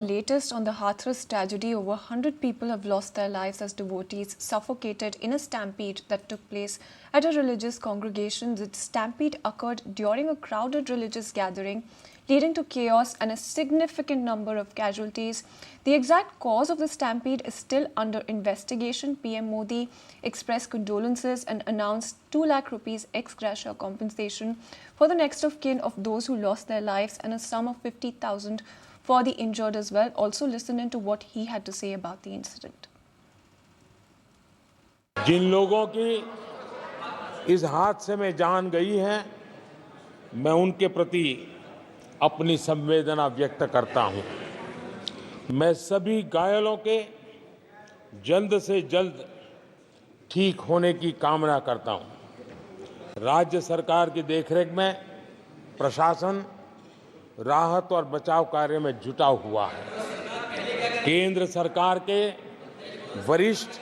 Latest on the Hathras tragedy, over 100 people have lost their lives as devotees suffocated in a stampede that took place at a religious congregation. The stampede occurred during a crowded religious gathering, leading to chaos and a significant number of casualties. The exact cause of the stampede is still under investigation. PM Modi expressed condolences and announced 2 lakh rupees ex gratia compensation for the next of kin of those who lost their lives and a sum of 50,000 for the injured as well. Also listen into what he had to say about the incident. जिन लोगों की इस हादसे में जान गई है, मैं उनके प्रति अपनी संवेदना व्यक्त करता हूं। मैं सभी घायलों के जल्द से जल्द ठीक होने की कामना करता हूं। राज्य सरकार की देखरेख में प्रशासन राहत और बचाव कार्य में जुटा हुआ है। केंद्र सरकार के वरिष्ठ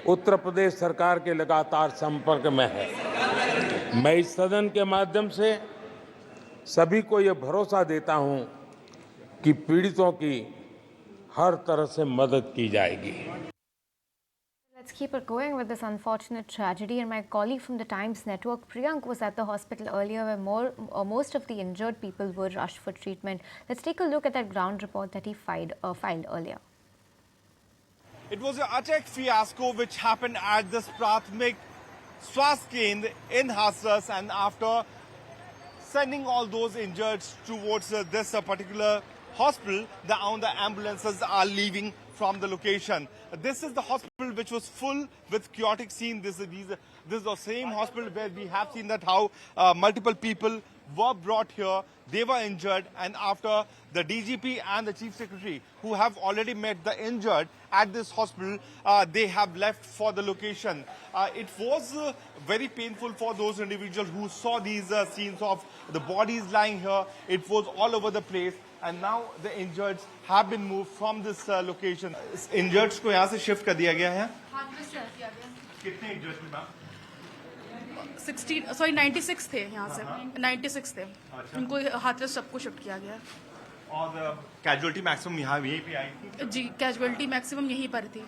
उत्तर प्रदेश सरकार के लगातार संपर्क में है। मैं इस सदन के माध्यम से सभी को यह भरोसा देता हूं कि पीड़ितों की हर तरह से मदद की जाएगी। Let's keep it going with this unfortunate tragedy. And my colleague from the Times Network, Priyank, was at the hospital earlier where most of the injured people were rushed for treatment. Let's take a look at that ground report that he filed earlier. It was an utter fiasco which happened at this Prathmik Swasth Kendra in Hathras, and after sending all those injured towards this particular hospital, the ambulances are leaving from the location. This is the hospital which was full with chaotic scene. This is the same hospital where we have seen that how multiple people were brought here, they were injured, and after the DGP and the Chief Secretary, who have already met the injured at this hospital, they have left for the location. It was very painful for those individuals who saw these scenes of the bodies lying here. It was all over the place. And now the injured have been moved from this location. Injured को यहाँ से shift कर दिया गया है? हाँ, shift किया गया। कितने injured थे मैम? 96 थे यहाँ से। 96 थे। उनको हाथरस सबको शिफ्ट किया गया है। और casualty maximum यहाँ यहीं पे आई थी? जी, casualty maximum यहीं पर थी।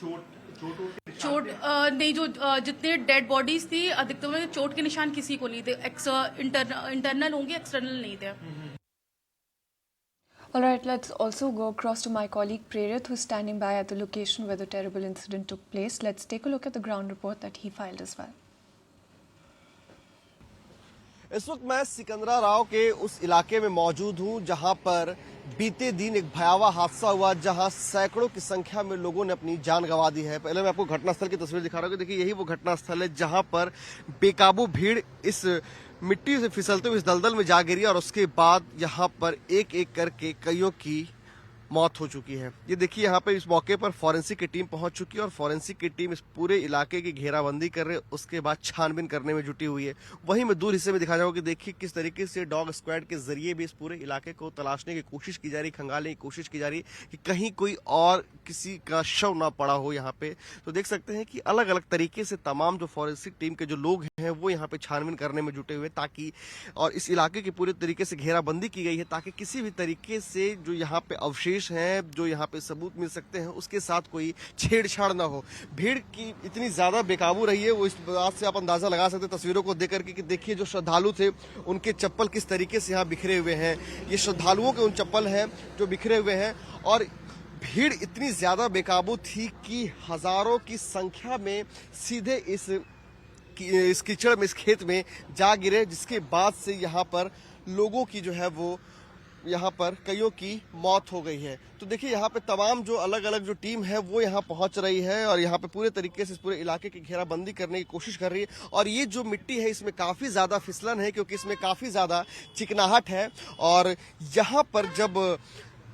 चोट नहीं, जो जितने डेड बॉडीज थी अधिकतर में चोट के निशान किसी को नहीं थे। इंटरनल होंगे, एक्सटर्नल नहीं थे। All right, let's also go across to my colleague Prerit, who's standing by at the location where the terrible incident took place. Let's take a look at the ground report that he filed as well. इस वक्त मैं सिकंदरा राव के उस इलाके में मौजूद हूं जहां पर बीते दिन एक भयावह हादसा हुआ, जहां सैकड़ों की संख्या में लोगों ने अपनी जान गंवा दी है। पहले मैं आपको घटनास्थल की तस्वीर दिखा रहा हूं। देखिए, यही वो घटनास्थल है जहां पर बेकाबू भीड़ इस मिट्टी से फिसलते हुए इस दलदल में जा गिरी और उसके बाद यहाँ पर एक एक करके कईयों की मौत हो चुकी है। ये देखिए, यहाँ पे इस मौके पर फॉरेंसिक की टीम पहुंच चुकी है और फॉरेंसिक की टीम इस पूरे इलाके की घेराबंदी कर रहे, उसके बाद छानबीन करने में जुटी हुई है। वहीं मैं दूर हिस्से में दिखा जाऊंगा कि देखिए किस तरीके से डॉग स्क्वाड के जरिए भी इस पूरे इलाके को तलाशने की कोशिश की जा रही, खंगालने की कोशिश की जा रही कि कहीं कोई और किसी का शव ना पड़ा हो यहाँ पे। तो देख सकते हैं कि अलग अलग तरीके से तमाम जो फॉरेंसिक टीम के जो लोग हैं वो यहाँ पे छानबीन करने में जुटे हुए, ताकि और इस इलाके की पूरे तरीके से घेराबंदी की गई है ताकि किसी भी तरीके से जो यहाँ पे अवशेष हैं, जो यहाँ पे सबूत मिल सकते हैं, उसके साथ कोई छेड़छाड़ ना हो। भीड़ की इतनी ज्यादा बेकाबू रही है, वो इस बात से आप अंदाजा लगा सकते हैं तस्वीरों को देख करके कि देखिए जो श्रद्धालु थे उनके चप्पल किस तरीके से यहाँ बिखरे हुए हैं। ये श्रद्धालुओं के उन चप्पल हैं जो बिखरे हुए हैं और भीड़ इतनी ज्यादा बेकाबू थी कि हजारों की संख्या में सीधे इस कीचड़ में, इस खेत में जा गिरे, जिसके बाद से यहाँ पर लोगों की जो है वो यहाँ पर कईयों की मौत हो गई है। तो देखिए, यहाँ पे तमाम जो अलग अलग जो टीम है वो यहाँ पहुंच रही है और यहाँ पे पूरे तरीके से इस पूरे इलाके की घेराबंदी करने की कोशिश कर रही है। और ये जो मिट्टी है इसमें काफी ज्यादा फिसलन है क्योंकि इसमें काफी ज्यादा चिकनाहट है। और यहाँ पर जब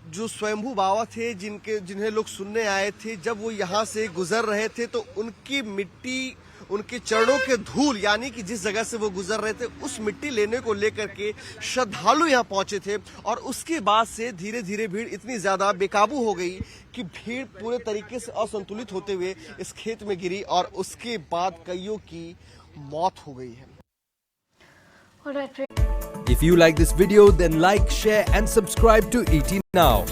जो स्वयंभू बाबा थे जिन्हें लोग सुनने आए थे, जब वो यहाँ से गुजर रहे थे तो उनकी मिट्टी, उनके चरणों के धूल, यानी कि जिस जगह से वो गुजर रहे थे उस मिट्टी लेने को लेकर के श्रद्धालु यहाँ पहुंचे थे। और उसके बाद से धीरे धीरे भीड़ इतनी ज्यादा बेकाबू हो गई कि भीड़ पूरे तरीके से असंतुलित होते हुए इस खेत में गिरी और उसके बाद कईयों की मौत हो गई है। All right. If you like this video, then like, share and subscribe to ET Now.